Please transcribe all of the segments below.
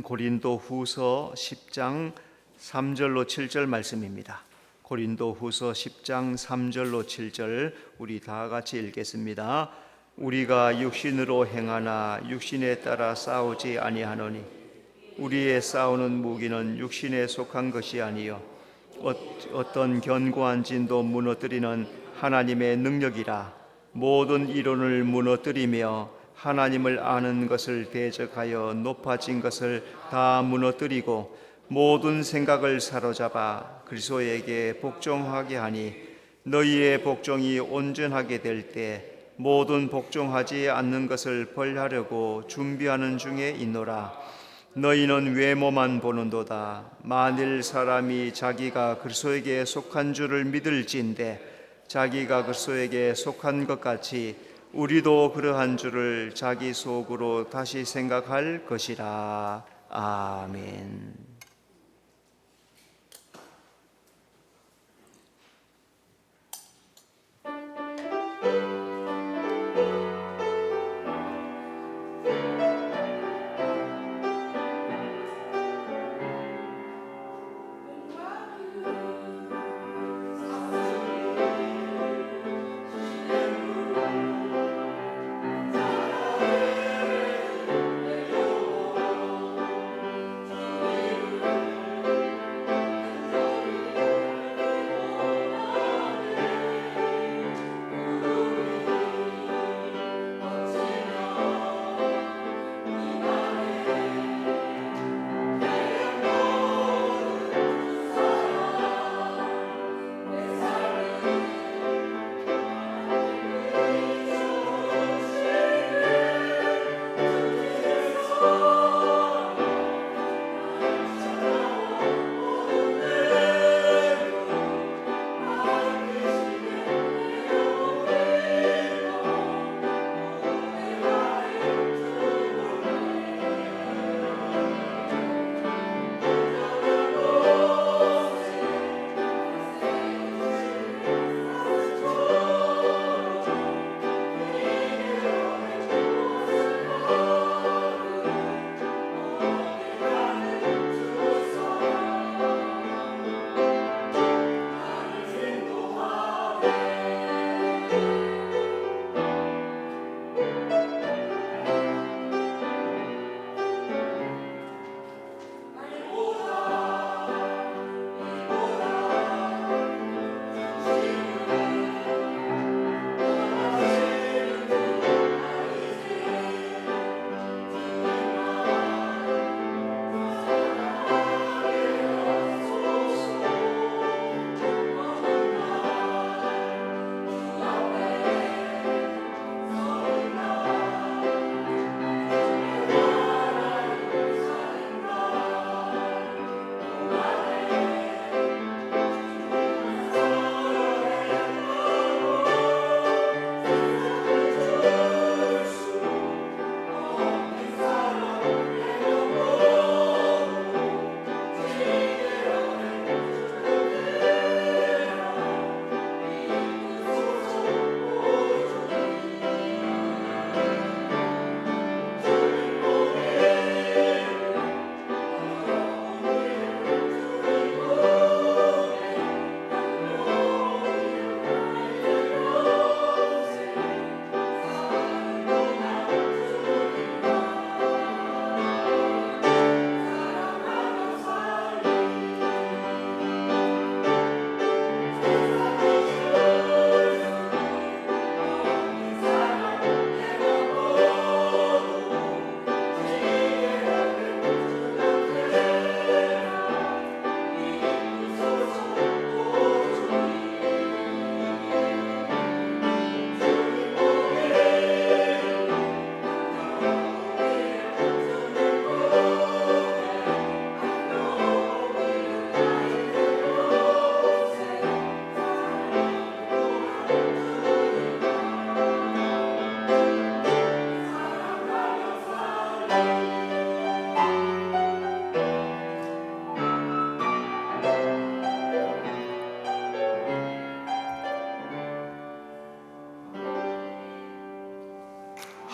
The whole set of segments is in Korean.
고린도후서 10장 3절로 7절 말씀입니다. 고린도후서 10장 3절로 7절 우리 다 같이 읽겠습니다. 우리가 육신으로 행하나 육신에 따라 싸우지 아니하노니 우리의 싸우는 무기는 육신에 속한 것이 아니요 어떤 견고한 진도 무너뜨리는 하나님의 능력이라. 모든 이론을 무너뜨리며 하나님을 아는 것을 대적하여 높아진 것을 다 무너뜨리고 모든 생각을 사로잡아 그리스도에게 복종하게 하니 너희의 복종이 온전하게 될 때 모든 복종하지 않는 것을 벌하려고 준비하는 중에 있노라. 너희는 외모만 보는도다. 만일 사람이 자기가 그리스도에게 속한 줄을 믿을진대 자기가 그리스도에게 속한 것 같이 우리도 그러한 줄을 자기 속으로 다시 생각할 것이라. 아멘.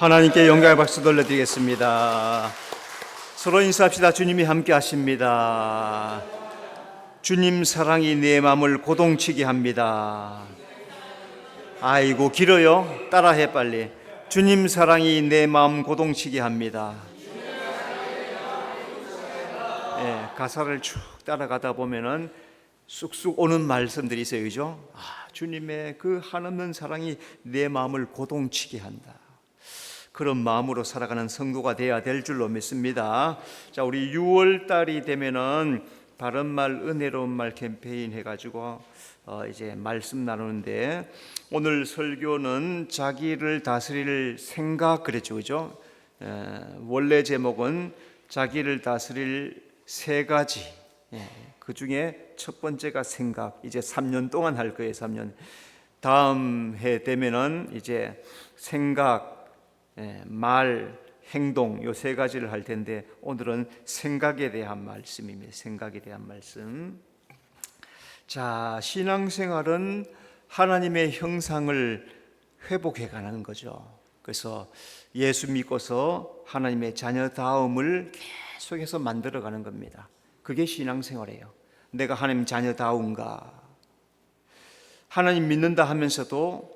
하나님께 영광의 박수 돌려드리겠습니다. 서로 인사합시다. 주님이 함께 하십니다. 주님 사랑이 내 마음을 고동치게 합니다. 아이고 길어요. 따라해 빨리. 주님 사랑이 내 마음 고동치게 합니다. 네, 가사를 쭉 따라가다 보면은 쑥쑥 오는 말씀들이 있어요. 그죠? 주님의 그 한없는 사랑이 내 마음을 고동치게 한다. 그런 마음으로 살아가는 성도가 되어야 될 줄로 믿습니다. 자, 우리 6월 달이 되면은 바른말 은혜로운 말 캠페인 해가지고 이제 말씀 나누는데, 오늘 설교는 자기를 다스릴 생각 그랬죠, 그죠? 원래 제목은 자기를 다스릴 세 가지. 그 중에 첫 번째가 생각. 이제 3년 동안 할 거예요. 3년. 다음 해 되면은 이제 생각, 말, 행동 요 세 가지를 할 텐데, 오늘은 생각에 대한 말씀입니다. 생각에 대한 말씀. 자, 신앙생활은 하나님의 형상을 회복해 가는 거죠. 그래서 예수 믿고서 하나님의 자녀다움을 계속해서 만들어 가는 겁니다. 그게 신앙생활이에요. 내가 하나님 자녀다운가? 하나님 믿는다 하면서도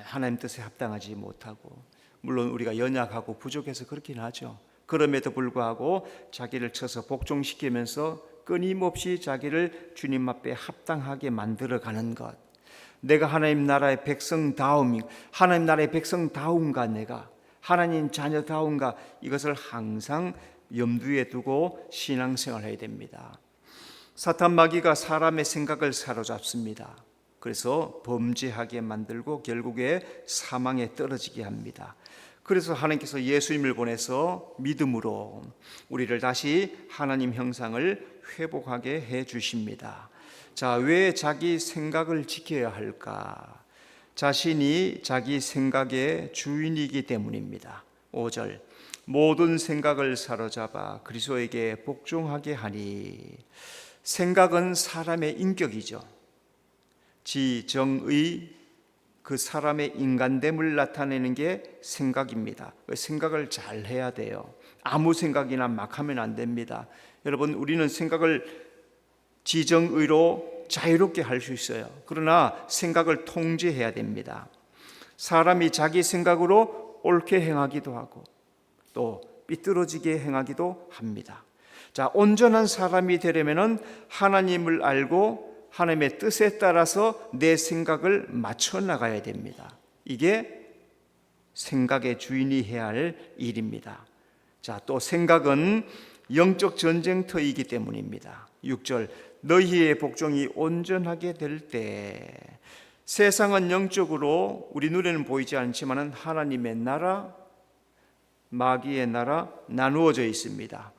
하나님 뜻에 합당하지 못하고, 물론 우리가 연약하고 부족해서 그렇긴 하죠. 그럼에도 불구하고 자기를 쳐서 복종시키면서 끊임없이 자기를 주님 앞에 합당하게 만들어가는 것. 내가 하나님 나라의 백성다움이, 하나님 나라의 백성다운가, 내가 하나님 자녀다운가, 이것을 항상 염두에 두고 신앙생활을 해야 됩니다. 사탄 마귀가 사람의 생각을 사로잡습니다. 그래서 범죄하게 만들고 결국에 사망에 떨어지게 합니다. 그래서 하나님께서 예수님을 보내서 믿음으로 우리를 다시 하나님 형상을 회복하게 해 주십니다. 자, 왜 자기 생각을 지켜야 할까? 자신이 자기 생각의 주인이기 때문입니다. 5절, 모든 생각을 사로잡아 그리스도에게 복종하게 하니. 생각은 사람의 인격이죠. 지정의, 그 사람의 인간됨을 나타내는 게 생각입니다. 생각을 잘 해야 돼요. 아무 생각이나 막 하면 안 됩니다. 여러분, 우리는 생각을 지정의로 자유롭게 할 수 있어요. 그러나 생각을 통제해야 됩니다. 사람이 자기 생각으로 옳게 행하기도 하고 또 삐뚤어지게 행하기도 합니다. 자, 온전한 사람이 되려면 하나님을 알고 하나님의 뜻에 따라서 내 생각을 맞춰 나가야 됩니다. 이게 생각의 주인이 해야 할 일입니다. 자, 또 생각은 영적 전쟁터이기 때문입니다. 6절, 너희의 복종이 온전하게 될 때. 세상은 영적으로 우리 눈에는 보이지 않지만 하나님의 나라, 마귀의 나라 나누어져 있습니다.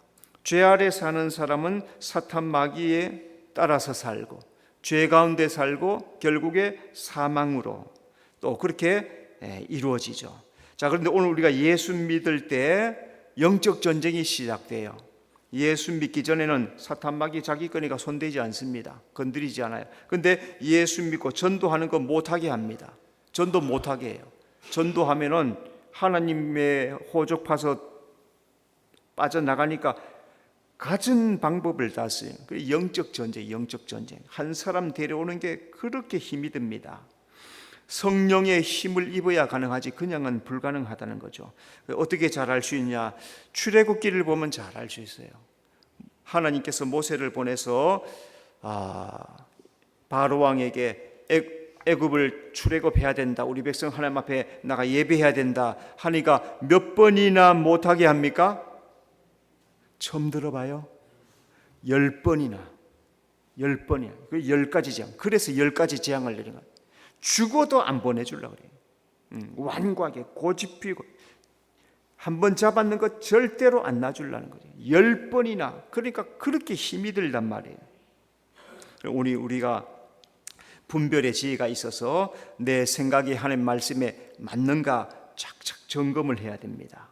죄 아래 사는 사람은 사탄 마귀에 따라서 살고, 죄 가운데 살고 결국에 사망으로 또 그렇게 이루어지죠. 자, 그런데 오늘 우리가 예수 믿을 때 영적 전쟁이 시작돼요. 예수 믿기 전에는 사탄 마귀 자기 거니까 손대지 않습니다. 건드리지 않아요. 그런데 예수 믿고 전도하는 거 못하게 합니다. 전도 못하게 해요. 전도하면은 하나님의 호적 파서 빠져나가니까 갖은 방법을 다 써요. 영적 전쟁, 영적 전쟁. 한 사람 데려오는 게 그렇게 힘이 듭니다. 성령의 힘을 입어야 가능하지 그냥은 불가능하다는 거죠. 어떻게 잘 알 수 있냐? 출애굽기를 보면 잘 알 수 있어요. 하나님께서 모세를 보내서 바로 왕에게 애굽을 출애굽해야 된다. 우리 백성 하나님 앞에 나가 예배해야 된다 하니까 몇 번이나 못하게 합니까? 처음 들어봐요. 10번이나. 10번이나. 그 10가지 재앙. 그래서 10가지 재앙을 내린 거예요. 죽어도 안 보내주려고 그래요. 완고하게 고집피고 한 번 잡았는 거 절대로 안 놔주려는 거죠. 10번이나. 그러니까 그렇게 힘이 들단 말이에요. 우리가 분별의 지혜가 있어서 내 생각이 하나님 말씀에 맞는가 착착 점검을 해야 됩니다.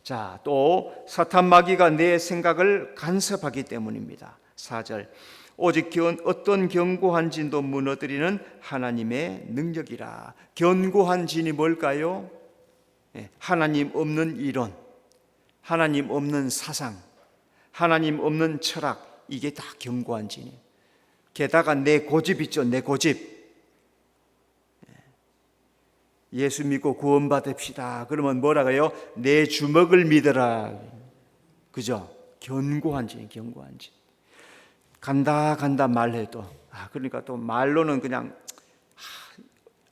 자, 또 사탄 마귀가 내 생각을 간섭하기 때문입니다. 4절, 오직 어떤 견고한 진도 무너뜨리는 하나님의 능력이라. 견고한 진이 뭘까요? 하나님 없는 이론, 하나님 없는 사상, 하나님 없는 철학, 이게 다 견고한 진이에요. 게다가 내 고집 있죠, 내 고집. 예수 믿고 구원받읍시다 그러면 뭐라고요? 내 주먹을 믿어라. 그죠? 견고한 진, 견고한 진. 간다 말해도 그러니까 또 말로는 그냥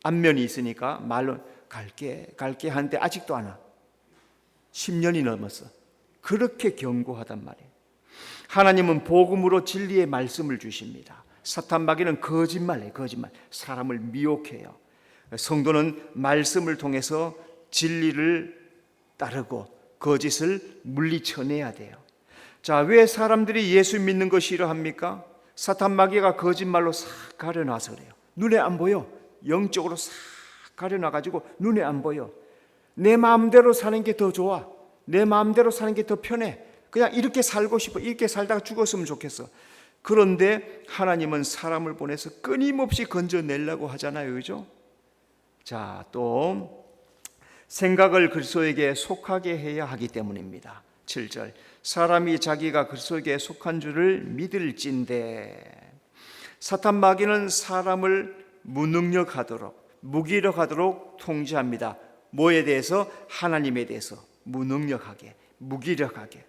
안면이 있으니까 말로 갈게 하는데 아직도 안 와. 10년이 넘었어. 그렇게 견고하단 말이에요. 하나님은 복음으로 진리의 말씀을 주십니다. 사탄 마귀는 거짓말해요. 거짓말. 사람을 미혹해요. 성도는 말씀을 통해서 진리를 따르고 거짓을 물리쳐내야 돼요. 자, 왜 사람들이 예수 믿는 거 싫어합니까? 사탄 마귀가 거짓말로 싹 가려놔서 그래요. 눈에 안 보여. 영적으로 싹 가려놔가지고 눈에 안 보여. 내 마음대로 사는 게 더 좋아. 내 마음대로 사는 게 더 편해. 그냥 이렇게 살고 싶어. 이렇게 살다가 죽었으면 좋겠어. 그런데 하나님은 사람을 보내서 끊임없이 건져내려고 하잖아요. 그죠? 자, 또 생각을 그리스도에게 속하게 해야 하기 때문입니다. 7절, 사람이 자기가 그리스도에게 속한 줄을 믿을진대. 사탄 마귀는 사람을 무능력하도록, 무기력하도록 통제합니다. 뭐에 대해서? 하나님에 대해서 무능력하게, 무기력하게.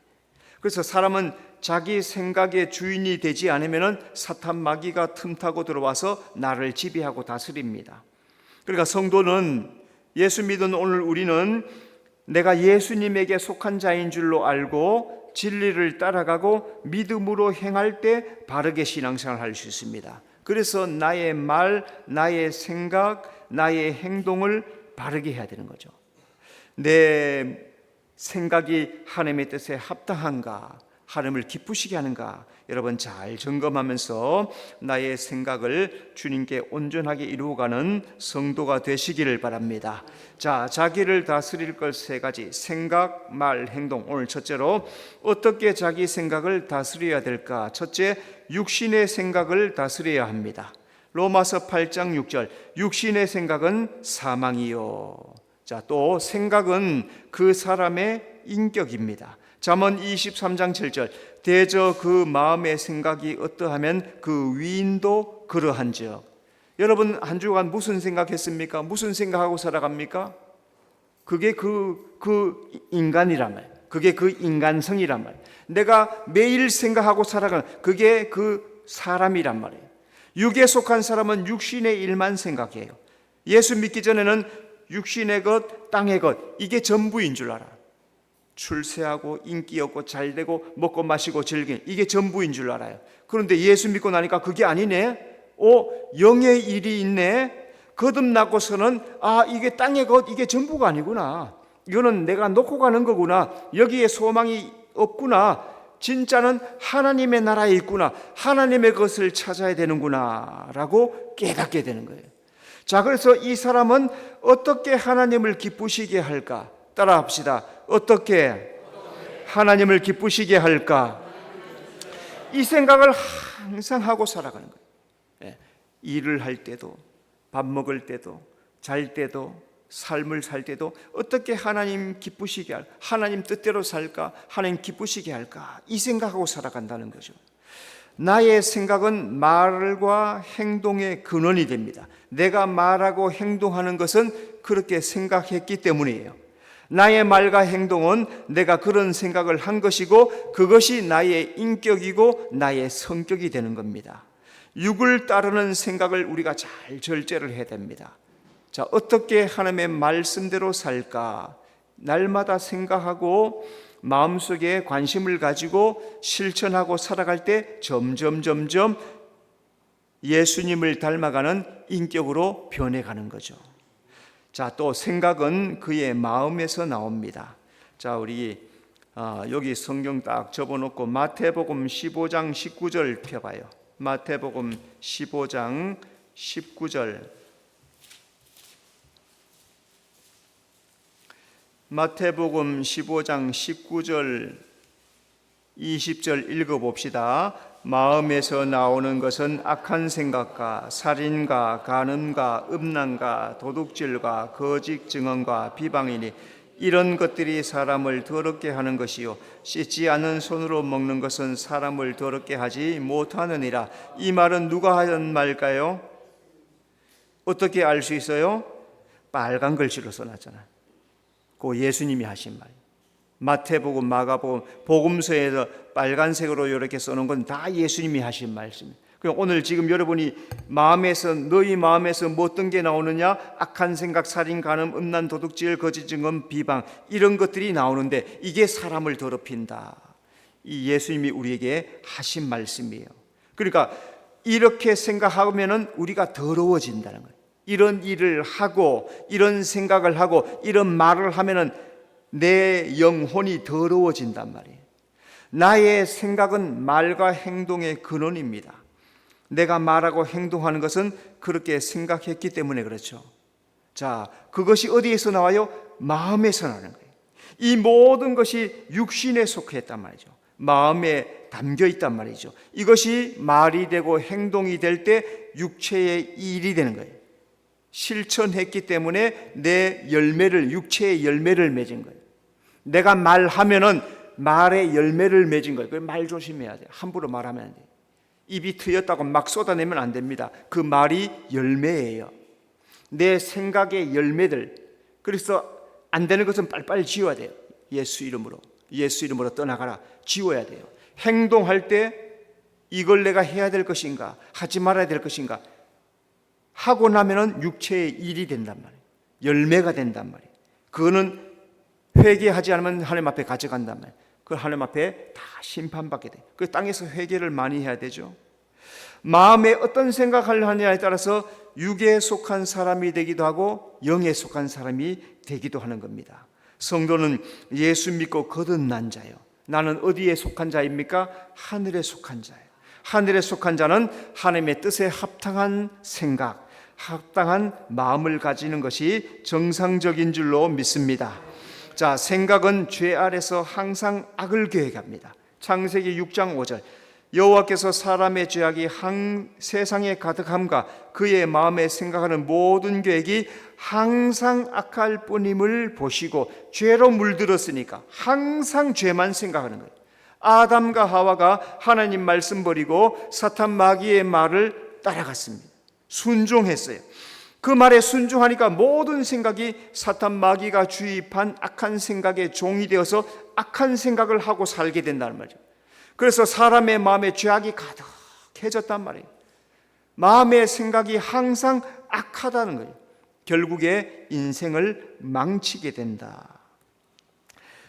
그래서 사람은 자기 생각의 주인이 되지 않으면 사탄 마귀가 틈타고 들어와서 나를 지배하고 다스립니다. 그러니까 성도는, 예수 믿은 오늘 우리는 내가 예수님에게 속한 자인 줄로 알고 진리를 따라가고 믿음으로 행할 때 바르게 신앙생활을 할 수 있습니다. 그래서 나의 말, 나의 생각, 나의 행동을 바르게 해야 되는 거죠. 내 생각이 하나님의 뜻에 합당한가, 하나님을 기쁘시게 하는가, 여러분 잘 점검하면서 나의 생각을 주님께 온전하게 이루어가는 성도가 되시기를 바랍니다. 자, 자기를 다스릴 것 3가지. 생각, 말, 행동. 오늘 첫째로 어떻게 자기 생각을 다스려야 될까? 첫째, 육신의 생각을 다스려야 합니다. 로마서 8장 6절, 육신의 생각은 사망이요. 자, 또 생각은 그 사람의 인격입니다. 잠언 23장 7절, 대저 그 마음의 생각이 어떠하면 그 위인도 그러한즉. 여러분 한 주간 무슨 생각했습니까? 무슨 생각하고 살아갑니까? 그게 그 인간이란 말, 그게 그 인간성이란 말. 내가 매일 생각하고 살아가는 그게 그 사람이란 말이에요. 육에 속한 사람은 육신의 일만 생각해요. 예수 믿기 전에는 육신의 것, 땅의 것, 이게 전부인 줄 알아. 출세하고 인기 얻고 잘되고 먹고 마시고 즐기는, 이게 전부인 줄 알아요. 그런데 예수 믿고 나니까 그게 아니네. 영의 일이 있네. 거듭나고서는 이게 땅의 것, 이게 전부가 아니구나. 이거는 내가 놓고 가는 거구나. 여기에 소망이 없구나. 진짜는 하나님의 나라에 있구나. 하나님의 것을 찾아야 되는구나 라고 깨닫게 되는 거예요. 자, 그래서 이 사람은 어떻게 하나님을 기쁘시게 할까? 따라 합시다. 어떻게 하나님을 기쁘시게 할까? 이 생각을 항상 하고 살아가는 거예요. 일을 할 때도, 밥 먹을 때도, 잘 때도, 삶을 살 때도 어떻게 하나님 기쁘시게 할까? 하나님 뜻대로 살까? 하나님 기쁘시게 할까? 이 생각하고 살아간다는 거죠. 나의 생각은 말과 행동의 근원이 됩니다. 내가 말하고 행동하는 것은 그렇게 생각했기 때문이에요. 나의 말과 행동은 내가 그런 생각을 한 것이고 그것이 나의 인격이고 나의 성격이 되는 겁니다. 육을 따르는 생각을 우리가 잘 절제를 해야 됩니다. 자, 어떻게 하나님의 말씀대로 살까? 날마다 생각하고 마음속에 관심을 가지고 실천하고 살아갈 때 점점 예수님을 닮아가는 인격으로 변해가는 거죠. 자, 또 생각은 그의 마음에서 나옵니다. 자, 우리 여기 성경 딱 접어놓고 마태복음 15장 19절 펴봐요. 마태복음 15장 19절. 마태복음 15장 19절 20절 읽어봅시다. 마음에서 나오는 것은 악한 생각과 살인과 간음과 음란과 도둑질과 거짓 증언과 비방이니 이런 것들이 사람을 더럽게 하는 것이요 씻지 않은 손으로 먹는 것은 사람을 더럽게 하지 못하느니라. 이 말은 누가 하는 말일까요? 어떻게 알 수 있어요? 빨간 글씨로 써놨잖아요. 그 예수님이 하신 말. 마태복음, 마가복음, 복음서에서 빨간색으로 이렇게 써놓은 건 다 예수님이 하신 말씀입니다. 오늘 지금 여러분이 너희 마음에서 뭐 어떤 게 나오느냐? 악한 생각, 살인, 간음, 음란, 도둑질, 거짓 증언, 비방, 이런 것들이 나오는데 이게 사람을 더럽힌다. 이 예수님이 우리에게 하신 말씀이에요. 그러니까 이렇게 생각하면은 우리가 더러워진다는 거예요. 이런 일을 하고 이런 생각을 하고 이런 말을 하면은 내 영혼이 더러워진단 말이에요. 나의 생각은 말과 행동의 근원입니다. 내가 말하고 행동하는 것은 그렇게 생각했기 때문에 그렇죠. 자, 그것이 어디에서 나와요? 마음에서 나는 거예요. 이 모든 것이 육신에 속했단 말이죠. 마음에 담겨 있단 말이죠. 이것이 말이 되고 행동이 될 때 육체의 일이 되는 거예요. 실천했기 때문에 내 열매를, 육체의 열매를 맺은 거예요. 내가 말하면은 말의 열매를 맺은 거예요. 말 조심해야 돼요. 함부로 말하면 안 돼요. 입이 트였다고 막 쏟아내면 안 됩니다. 그 말이 열매예요. 내 생각의 열매들. 그래서 안 되는 것은 빨리빨리 지워야 돼요. 예수 이름으로 떠나가라. 지워야 돼요. 행동할 때 이걸 내가 해야 될 것인가, 하지 말아야 될 것인가, 하고 나면은 육체의 일이 된단 말이에요. 열매가 된단 말이에요. 그거는 회개하지 않으면 하나님 앞에 가져간단 말이에요. 그 하나님 앞에 다 심판받게 돼요. 그 땅에서 회개를 많이 해야 되죠. 마음에 어떤 생각을 하느냐에 따라서 육에 속한 사람이 되기도 하고 영에 속한 사람이 되기도 하는 겁니다. 성도는 예수 믿고 거듭난 자요. 나는 어디에 속한 자입니까? 하늘에 속한 자예요. 하늘에 속한 자는 하나님의 뜻에 합당한 생각, 합당한 마음을 가지는 것이 정상적인 줄로 믿습니다. 자, 생각은 죄 아래서 항상 악을 계획합니다. 창세기 6장 5절. 여호와께서 사람의 죄악이 세상에 가득함과 그의 마음에 생각하는 모든 계획이 항상 악할 뿐임을 보시고 죄로 물들었으니까 항상 죄만 생각하는 거예요. 아담과 하와가 하나님 말씀 버리고 사탄 마귀의 말을 따라갔습니다. 순종했어요. 그 말에 순종하니까 모든 생각이 사탄 마귀가 주입한 악한 생각의 종이 되어서 악한 생각을 하고 살게 된다는 말이죠. 그래서 사람의 마음에 죄악이 가득해졌단 말이에요. 마음의 생각이 항상 악하다는 거예요. 결국에 인생을 망치게 된다.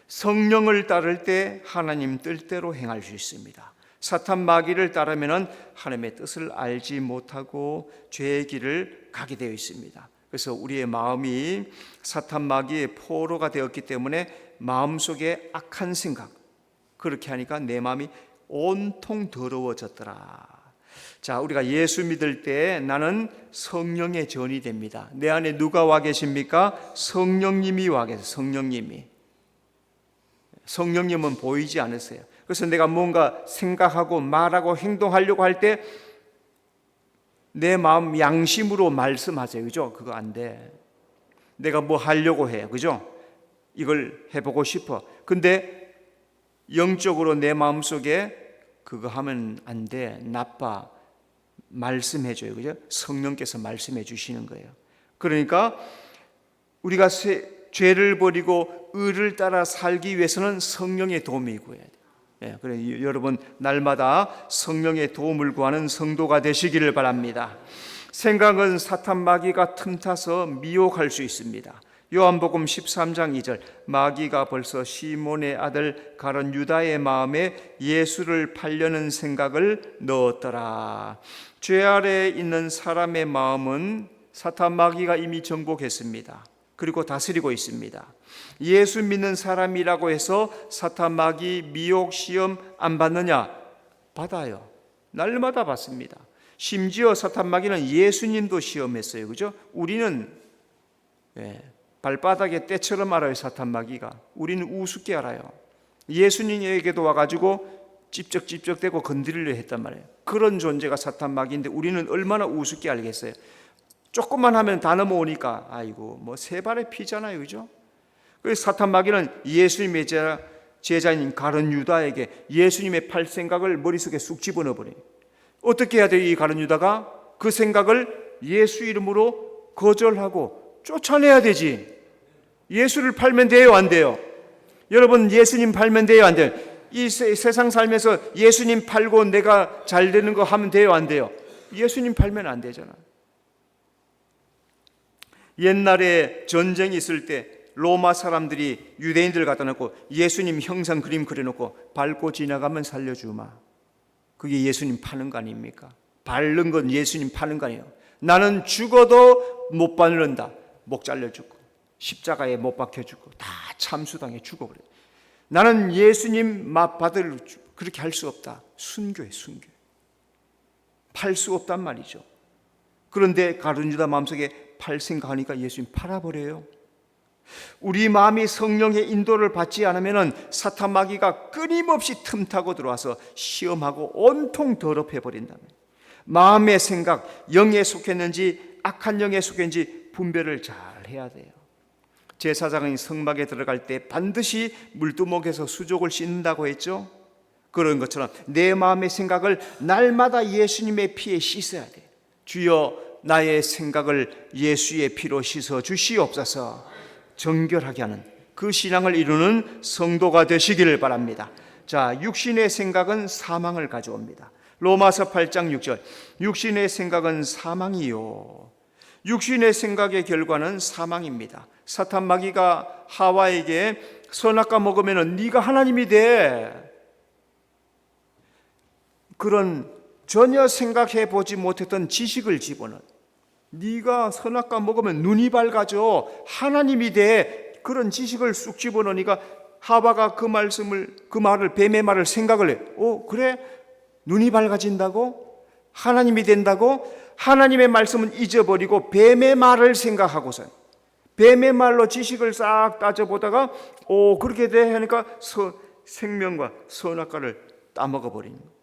성령을 따를 때 하나님 뜻대로 행할 수 있습니다. 사탄 마귀를 따르면 하나님의 뜻을 알지 못하고 죄의 길을 가게 되어 있습니다. 그래서 우리의 마음이 사탄 마귀의 포로가 되었기 때문에 마음속에 악한 생각, 그렇게 하니까 내 마음이 온통 더러워졌더라. 자, 우리가 예수 믿을 때 나는 성령의 전이 됩니다. 내 안에 누가 와 계십니까? 성령님이 와 계세요. 성령님은 보이지 않으세요. 그래서 내가 뭔가 생각하고 말하고 행동하려고 할 때 내 마음 양심으로 말씀하세요. 그죠? 그거 안 돼. 내가 뭐 하려고 해요. 그죠? 이걸 해보고 싶어. 근데 영적으로 내 마음속에 그거 하면 안 돼. 나빠. 말씀해줘요. 그죠? 성령께서 말씀해 주시는 거예요. 그러니까 우리가 죄를 버리고 의를 따라 살기 위해서는 성령의 도움이 구해야 돼요. 그래, 여러분 날마다 성령의 도움을 구하는 성도가 되시기를 바랍니다. 생각은 사탄 마귀가 틈타서 미혹할 수 있습니다. 요한복음 13장 2절. 마귀가 벌써 시몬의 아들 가룟 유다의 마음에 예수를 팔려는 생각을 넣었더라. 죄 아래에 있는 사람의 마음은 사탄 마귀가 이미 정복했습니다. 그리고 다스리고 있습니다. 예수 믿는 사람이라고 해서 사탄 마귀 미혹 시험 안 받느냐? 받아요. 날마다 받습니다. 심지어 사탄 마귀는 예수님도 시험했어요. 그죠? 우리는 발바닥에 때처럼 알아요. 사탄 마귀가. 우리는 우습게 알아요. 예수님에게도 와가지고 찝쩍찝쩍대고 건드리려 했단 말이에요. 그런 존재가 사탄 마귀인데 우리는 얼마나 우습게 알겠어요. 조금만 하면 다 넘어오니까 아이고 뭐 세 발의 피잖아요. 그죠? 그래서 사탄 마귀는 예수님의 제자인 가룟 유다에게 예수님의 팔 생각을 머릿속에 쑥 집어넣어 버려요. 어떻게 해야 돼요? 이 가룟 유다가 그 생각을 예수 이름으로 거절하고 쫓아내야 되지. 예수를 팔면 돼요, 안 돼요? 여러분, 예수님 팔면 돼요, 안 돼요? 이 세상 살면서 예수님 팔고 내가 잘 되는 거 하면 돼요, 안 돼요? 예수님 팔면 안 되잖아. 옛날에 전쟁이 있을 때 로마 사람들이 유대인들 갖다 놓고 예수님 형상 그림 그려놓고 밟고 지나가면 살려주마. 그게 예수님 파는 거 아닙니까? 밟는 건 예수님 파는 거 아니에요. 나는 죽어도 못 받는다. 목 잘려 죽고 십자가에 못 박혀 죽고 다 참수당해 죽어버려. 나는 예수님 받을 그렇게 할 수 없다. 순교해, 순교. 팔 수 없단 말이죠. 그런데 가룟 유다 마음속에 팔 생각하니까 예수님 팔아버려요. 우리 마음이 성령의 인도를 받지 않으면 사탄 마귀가 끊임없이 틈타고 들어와서 시험하고 온통 더럽혀버린다면 마음의 생각, 영에 속했는지 악한 영에 속했는지 분별을 잘 해야 돼요. 제사장이 성막에 들어갈 때 반드시 물두목에서 수족을 씻는다고 했죠. 그런 것처럼 내 마음의 생각을 날마다 예수님의 피에 씻어야 돼요. 주여 나의 생각을 예수의 피로 씻어 주시옵소서. 정결하게 하는 그 신앙을 이루는 성도가 되시기를 바랍니다. 자, 육신의 생각은 사망을 가져옵니다. 로마서 8장 6절. 육신의 생각은 사망이요. 육신의 생각의 결과는 사망입니다. 사탄 마귀가 하와에게 선악과 먹으면 네가 하나님이 돼. 그런 전혀 생각해 보지 못했던 지식을 집어넣어. 네가 선악과 먹으면 눈이 밝아져. 하나님이 돼. 그런 지식을 쑥 집어넣으니까 하와가 그 말을 뱀의 말을 생각을 해. 그래? 눈이 밝아진다고? 하나님이 된다고? 하나님의 말씀은 잊어버리고 뱀의 말을 생각하고서 뱀의 말로 지식을 싹 따져보다가 그렇게 돼 하니까 생명과 선악과를 따먹어 버리는 거예요.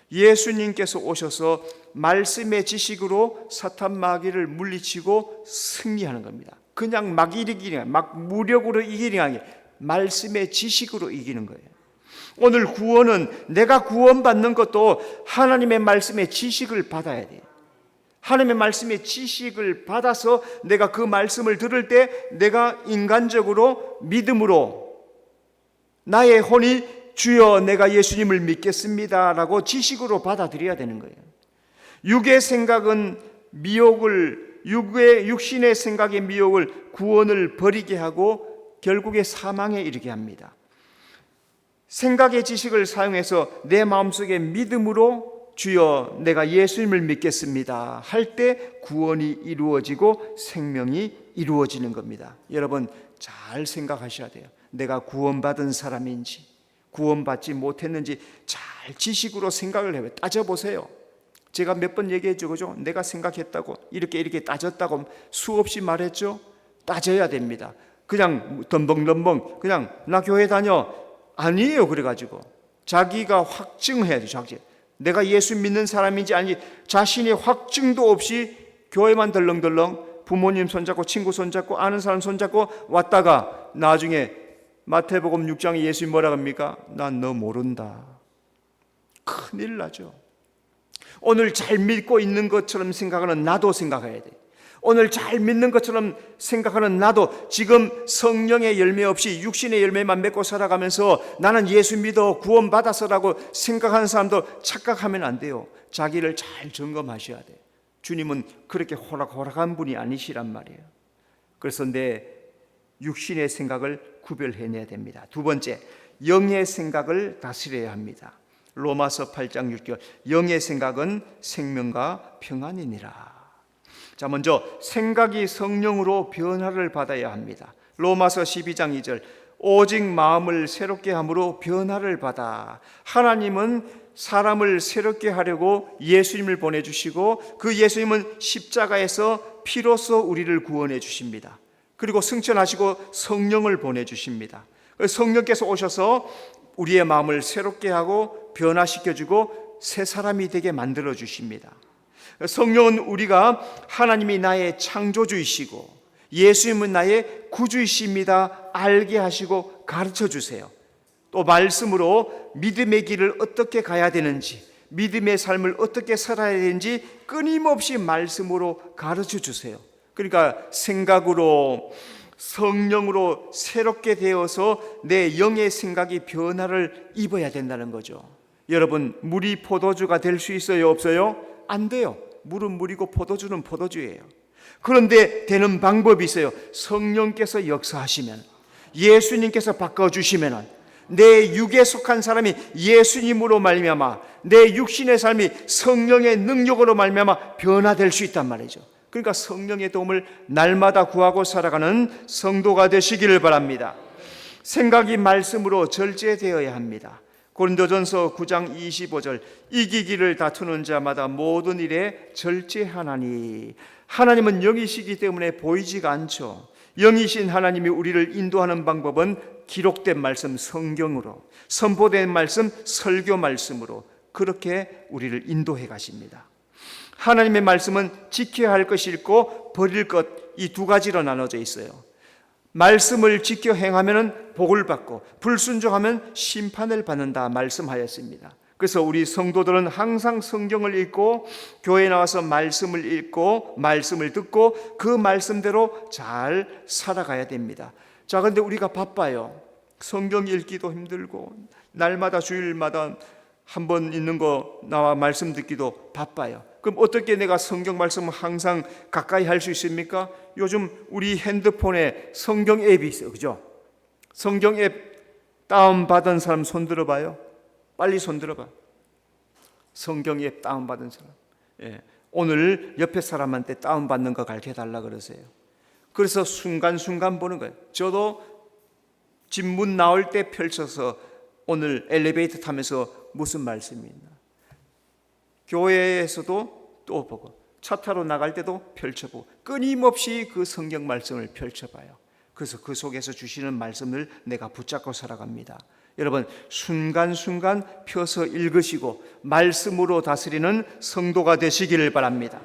예수님께서 오셔서 말씀의 지식으로 사탄 마귀를 물리치고 승리하는 겁니다. 그냥 막 이기는, 막 무력으로 이기는 게 아니라 말씀의 지식으로 이기는 거예요. 오늘 구원은 내가 구원받는 것도 하나님의 말씀의 지식을 받아야 돼요. 하나님의 말씀의 지식을 받아서 내가 그 말씀을 들을 때 내가 인간적으로 믿음으로 나의 혼이 주여 내가 예수님을 믿겠습니다 라고 지식으로 받아들여야 되는 거예요. 육의 생각은 육신의 생각의 미혹을 구원을 버리게 하고 결국에 사망에 이르게 합니다. 생각의 지식을 사용해서 내 마음속에 믿음으로 주여 내가 예수님을 믿겠습니다 할 때 구원이 이루어지고 생명이 이루어지는 겁니다. 여러분 잘 생각하셔야 돼요. 내가 구원받은 사람인지 구원받지 못했는지 잘 지식으로 생각을 해요. 따져보세요. 제가 몇 번 얘기했죠, 그죠? 내가 생각했다고 이렇게 따졌다고 수없이 말했죠. 따져야 됩니다. 그냥 덤벙덤벙 그냥 나 교회 다녀 아니에요. 그래가지고 자기가 확증해야 돼요. 내가 예수 믿는 사람인지 아닌지 자신의 확증도 없이 교회만 덜렁덜렁 부모님 손잡고 친구 손잡고 아는 사람 손잡고 왔다가 나중에 마태복음 6장에 예수님 뭐라 합니까? 난 너 모른다. 큰일 나죠. 오늘 잘 믿고 있는 것처럼 생각하는 나도 생각해야 돼. 오늘 잘 믿는 것처럼 생각하는 나도 지금 성령의 열매 없이 육신의 열매만 맺고 살아가면서 나는 예수 믿어 구원받았어라고 생각하는 사람도 착각하면 안 돼요. 자기를 잘 점검하셔야 돼요. 주님은 그렇게 호락호락한 분이 아니시란 말이에요. 그래서 내 육신의 생각을 구별해내야 됩니다. 두 번째, 영의 생각을 다스려야 합니다. 로마서 8장 6절 영의 생각은 생명과 평안이니라. 자, 먼저 생각이 성령으로 변화를 받아야 합니다. 로마서 12장 2절 오직 마음을 새롭게 함으로 변화를 받아. 하나님은 사람을 새롭게 하려고 예수님을 보내주시고 그 예수님은 십자가에서 피로써 우리를 구원해 주십니다. 그리고 승천하시고 성령을 보내주십니다. 성령께서 오셔서 우리의 마음을 새롭게 하고 변화시켜주고 새 사람이 되게 만들어 주십니다. 성령은 우리가 하나님이 나의 창조주이시고 예수님은 나의 구주이십니다 알게 하시고 가르쳐 주세요. 또 말씀으로 믿음의 길을 어떻게 가야 되는지, 믿음의 삶을 어떻게 살아야 되는지 끊임없이 말씀으로 가르쳐 주세요. 그러니까 생각으로, 성령으로 새롭게 되어서 내 영의 생각이 변화를 입어야 된다는 거죠. 여러분, 물이 포도주가 될 수 있어요, 없어요? 안 돼요. 물은 물이고 포도주는 포도주예요. 그런데 되는 방법이 있어요. 성령께서 역사하시면, 예수님께서 바꿔주시면, 내 육에 속한 사람이 예수님으로 말미암아 내 육신의 삶이 성령의 능력으로 말미암아 변화될 수 있단 말이죠. 그러니까 성령의 도움을 날마다 구하고 살아가는 성도가 되시기를 바랍니다. 생각이 말씀으로 절제되어야 합니다. 고린도전서 9장 25절, 이기기를 다투는 자마다 모든 일에 절제하나니. 하나님은 영이시기 때문에 보이지가 않죠. 영이신 하나님이 우리를 인도하는 방법은 기록된 말씀 성경으로, 선포된 말씀 설교 말씀으로 그렇게 우리를 인도해 가십니다. 하나님의 말씀은 지켜야 할 것이 있고 버릴 것, 이 두 가지로 나눠져 있어요. 말씀을 지켜 행하면 복을 받고 불순종하면 심판을 받는다 말씀하였습니다. 그래서 우리 성도들은 항상 성경을 읽고 교회에 나와서 말씀을 읽고 말씀을 듣고 그 말씀대로 잘 살아가야 됩니다. 자, 그런데 우리가 바빠요. 성경 읽기도 힘들고 날마다 주일마다 한 번 읽는 거 나와 말씀 듣기도 바빠요. 그럼 어떻게 내가 성경 말씀을 항상 가까이 할 수 있습니까? 요즘 우리 핸드폰에 성경 앱이 있어요. 그죠? 성경 앱 다운받은 사람 손 들어봐요. 빨리 손 들어봐. 성경 앱 다운받은 사람. 예. 오늘 옆에 사람한테 다운받는 거 가르쳐달라 그러세요. 그래서 순간순간 보는 거예요. 저도 집 문 나올 때 펼쳐서 오늘 엘리베이터 타면서 무슨 말씀이 있나. 교회에서도 또 보고 차 타러 나갈 때도 펼쳐보고 끊임없이 그 성경 말씀을 펼쳐봐요. 그래서 그 속에서 주시는 말씀을 내가 붙잡고 살아갑니다. 여러분, 순간순간 펴서 읽으시고 말씀으로 다스리는 성도가 되시기를 바랍니다.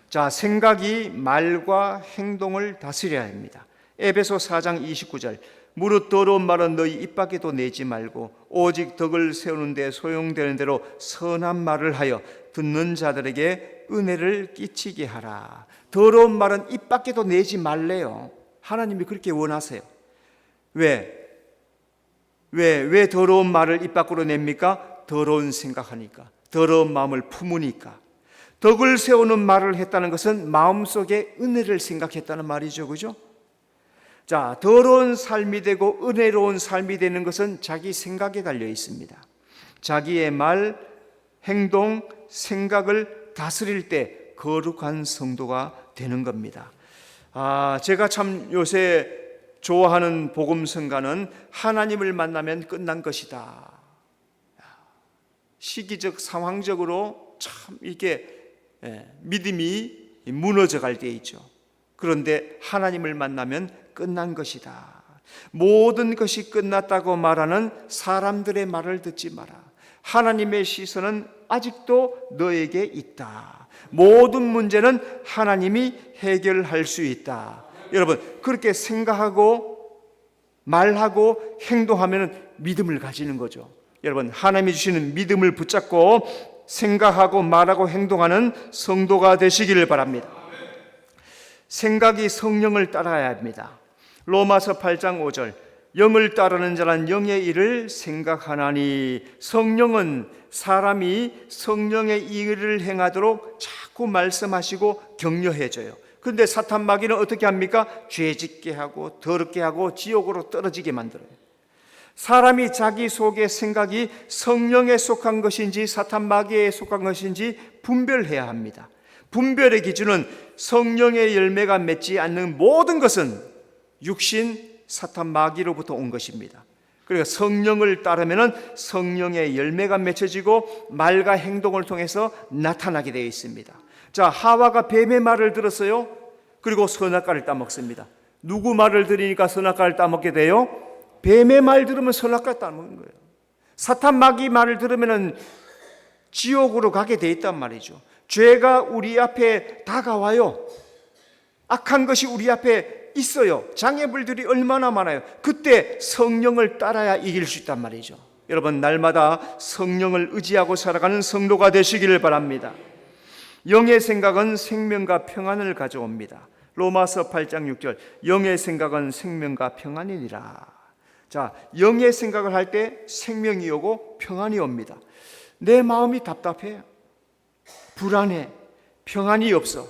자, 생각이 말과 행동을 다스려야 합니다. 에베소 4장 29절, 무릇 더러운 말은 너희 입 밖에도 내지 말고 오직 덕을 세우는 데 소용되는 대로 선한 말을 하여 듣는 자들에게 은혜를 끼치게 하라. 더러운 말은 입 밖에도 내지 말래요. 하나님이 그렇게 원하세요. 왜 더러운 말을 입 밖으로 냅니까? 더러운 생각하니까, 더러운 마음을 품으니까. 덕을 세우는 말을 했다는 것은 마음속에 은혜를 생각했다는 말이죠. 그죠? 자, 더러운 삶이 되고 은혜로운 삶이 되는 것은 자기 생각에 달려 있습니다. 자기의 말, 행동, 생각을 다스릴 때 거룩한 성도가 되는 겁니다. 제가 참 요새 좋아하는 복음성가는 하나님을 만나면 끝난 것이다. 시기적, 상황적으로 참 이게 믿음이 무너져 갈 때 있죠. 그런데 하나님을 만나면 끝난 것이다. 모든 것이 끝났다고 말하는 사람들의 말을 듣지 마라. 하나님의 시선은 아직도 너에게 있다. 모든 문제는 하나님이 해결할 수 있다. 여러분, 그렇게 생각하고 말하고 행동하면 믿음을 가지는 거죠. 여러분, 하나님이 주시는 믿음을 붙잡고 생각하고 말하고 행동하는 성도가 되시기를 바랍니다. 생각이 성령을 따라야 합니다. 로마서 8장 5절, 영을 따르는 자는 영의 일을 생각하나니. 성령은 사람이 성령의 일을 행하도록 자꾸 말씀하시고 격려해줘요. 그런데 사탄 마귀는 어떻게 합니까? 죄짓게 하고 더럽게 하고 지옥으로 떨어지게 만들어요. 사람이 자기 속의 생각이 성령에 속한 것인지 사탄 마귀에 속한 것인지 분별해야 합니다. 분별의 기준은 성령의 열매가 맺지 않는 모든 것은 육신, 사탄 마귀로부터 온 것입니다. 그러니까 성령을 따르면 성령의 열매가 맺혀지고 말과 행동을 통해서 나타나게 되어 있습니다. 자, 하와가 뱀의 말을 들었어요. 그리고 선악과를 따먹습니다. 누구 말을 들으니까 선악과를 따먹게 돼요? 뱀의 말 들으면 선악과를 따먹는 거예요. 사탄 마귀 말을 들으면 지옥으로 가게 돼 있단 말이죠. 죄가 우리 앞에 다가와요. 악한 것이 우리 앞에 있어요. 장애물들이 얼마나 많아요. 그때 성령을 따라야 이길 수 있단 말이죠. 여러분, 날마다 성령을 의지하고 살아가는 성도가 되시기를 바랍니다. 영의 생각은 생명과 평안을 가져옵니다. 로마서 8장 6절, 영의 생각은 생명과 평안이니라. 자, 영의 생각을 할 때 생명이 오고 평안이 옵니다. 내 마음이 답답해, 불안해, 평안이 없어.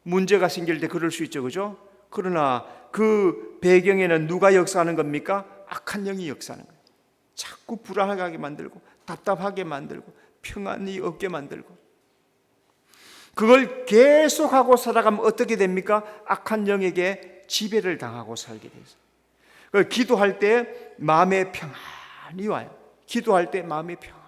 문제가 생길 때 그럴 수 있죠, 그죠? 그러나 그 배경에는 누가 역사하는 겁니까? 악한 영이 역사하는 거예요. 자꾸 불안하게 만들고 답답하게 만들고 평안이 없게 만들고, 그걸 계속하고 살아가면 어떻게 됩니까? 악한 영에게 지배를 당하고 살게 돼서, 기도할 때 마음의 평안이 와요. 기도할 때 마음의 평안.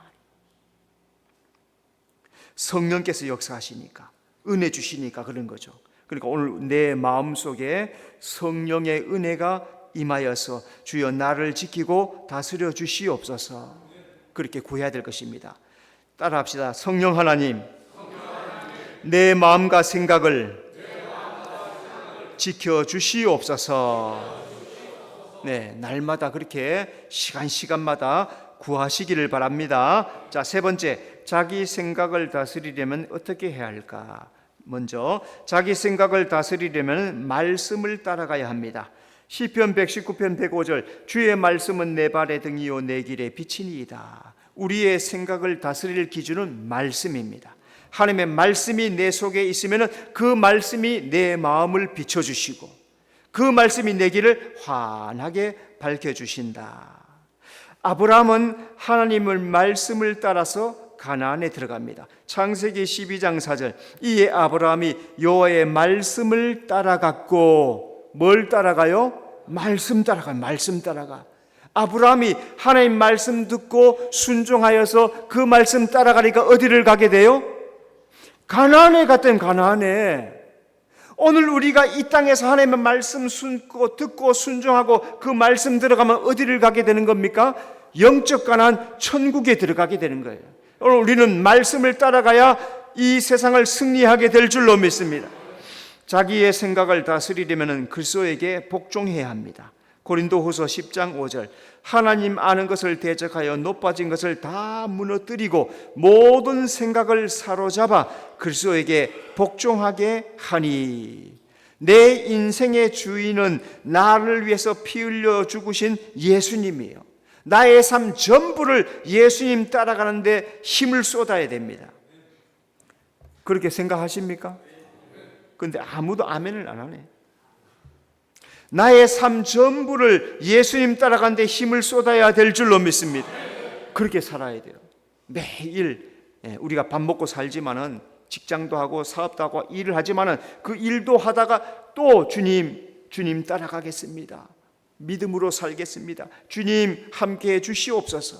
성령께서 역사하시니까, 은혜 주시니까 그런 거죠. 그러니까 오늘 내 마음속에 성령의 은혜가 임하여서 주여 나를 지키고 다스려 주시옵소서, 그렇게 구해야 될 것입니다. 따라합시다. 성령 하나님, 내 마음과 생각을 지켜 주시옵소서. 네, 날마다 그렇게 시간마다 구하시기를 바랍니다. 자, 세 번째, 자기 생각을 다스리려면 어떻게 해야 할까? 먼저 자기 생각을 다스리려면 말씀을 따라가야 합니다. 시편 119편 105절, 주의 말씀은 내 발의 등이요 내 길의 빛이니이다. 우리의 생각을 다스릴 기준은 말씀입니다. 하나님의 말씀이 내 속에 있으면 그 말씀이 내 마음을 비춰주시고 그 말씀이 내 길을 환하게 밝혀주신다. 아브라함은 하나님의 말씀을 따라서 가나안에 들어갑니다. 창세기 12장 4절, 이에 아브라함이 여호와의 말씀을 따라갔고, 뭘 따라가요? 말씀 따라가요. 말씀 따라가. 아브라함이 하나님 말씀 듣고 순종하여서 그 말씀 따라가니까 어디를 가게 돼요? 가나안에 갔던 가나안에. 오늘 우리가 이 땅에서 하나님의 말씀 듣고 순종하고 그 말씀 들어가면 어디를 가게 되는 겁니까? 영적 가나안, 천국에 들어가게 되는 거예요. 오늘 우리는 말씀을 따라가야 이 세상을 승리하게 될 줄로 믿습니다. 자기의 생각을 다스리려면 그리스도에게 복종해야 합니다. 고린도후서 10장 5절, 하나님 아는 것을 대적하여 높아진 것을 다 무너뜨리고 모든 생각을 사로잡아 그리스도에게 복종하게 하니. 내 인생의 주인은 나를 위해서 피 흘려 죽으신 예수님이에요. 나의 삶 전부를 예수님 따라가는데 힘을 쏟아야 됩니다. 그렇게 생각하십니까? 그런데 아무도 아멘을 안 하네. 나의 삶 전부를 예수님 따라가는데 힘을 쏟아야 될 줄로 믿습니다. 그렇게 살아야 돼요. 매일 우리가 밥 먹고 살지만은, 직장도 하고 사업도 하고 일을 하지만은 그 일도 하다가 또 주님 따라가겠습니다. 믿음으로 살겠습니다. 주님 함께해 주시옵소서.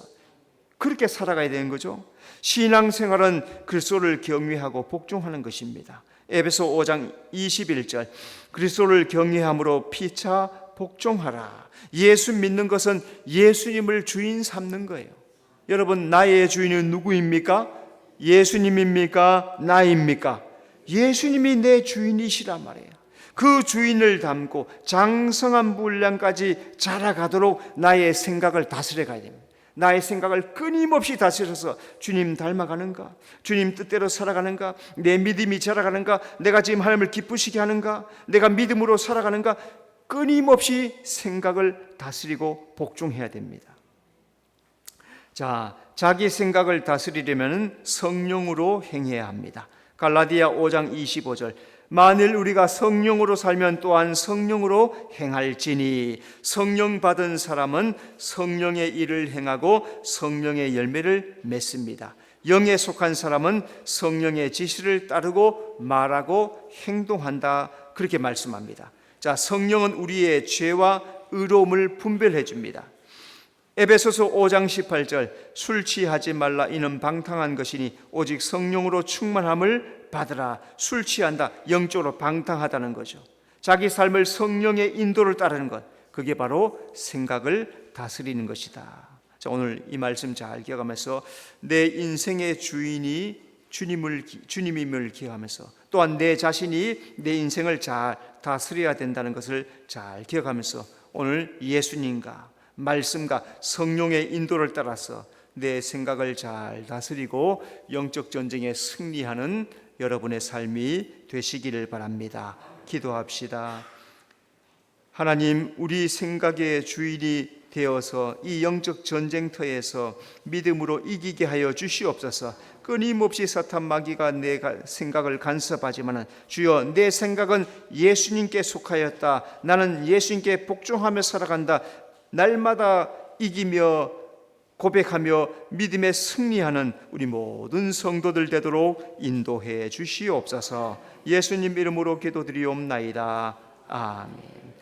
그렇게 살아가야 되는 거죠. 신앙생활은 그리스도를 경외하고 복종하는 것입니다. 에베소 5장 21절, 그리스도를 경외함으로 피차 복종하라. 예수 믿는 것은 예수님을 주인 삼는 거예요. 여러분, 나의 주인은 누구입니까? 예수님입니까? 나입니까? 예수님이 내 주인이시란 말이에요. 그 주인을 닮고 장성한 분량까지 자라가도록 나의 생각을 다스려 가야 됩니다. 나의 생각을 끊임없이 다스려서 주님 닮아가는가? 주님 뜻대로 살아가는가? 내 믿음이 자라가는가? 내가 지금 하나님을 기쁘시게 하는가? 내가 믿음으로 살아가는가? 끊임없이 생각을 다스리고 복종해야 됩니다. 자, 자기 생각을 다스리려면 성령으로 행해야 합니다. 갈라디아 5장 25절, 만일 우리가 성령으로 살면 또한 성령으로 행할지니 성령 받은 사람은 성령의 일을 행하고 성령의 열매를 맺습니다. 영에 속한 사람은 성령의 지시를 따르고 말하고 행동한다, 그렇게 말씀합니다. 자, 성령은 우리의 죄와 의로움을 분별해 줍니다. 에베소서 5장 18절, 술 취하지 말라, 이는 방탕한 것이니 오직 성령으로 충만함을 받으라. 술 취한다, 영적으로 방탕하다는 거죠. 자기 삶을 성령의 인도를 따르는 것, 그게 바로 생각을 다스리는 것이다. 자, 오늘 이 말씀 잘 기억하면서 내 인생의 주인이 주님임을 기억하면서 또한 내 자신이 내 인생을 잘 다스려야 된다는 것을 잘 기억하면서 오늘 예수님과 말씀과 성령의 인도를 따라서 내 생각을 잘 다스리고 영적 전쟁에 승리하는 여러분의 삶이 되시기를 바랍니다. 기도합시다. 하나님, 우리 생각의 주인이 되어서 이 영적 전쟁터에서 믿음으로 이기게 하여 주시옵소서. 끊임없이 사탄 마귀가 내 생각을 간섭하지만 주여, 내 생각은 예수님께 속하였다. 나는 예수님께 복종하며 살아간다. 날마다 이기며 고백하며 믿음에 승리하는 우리 모든 성도들 되도록 인도해 주시옵소서. 예수님 이름으로 기도드리옵나이다. 아멘.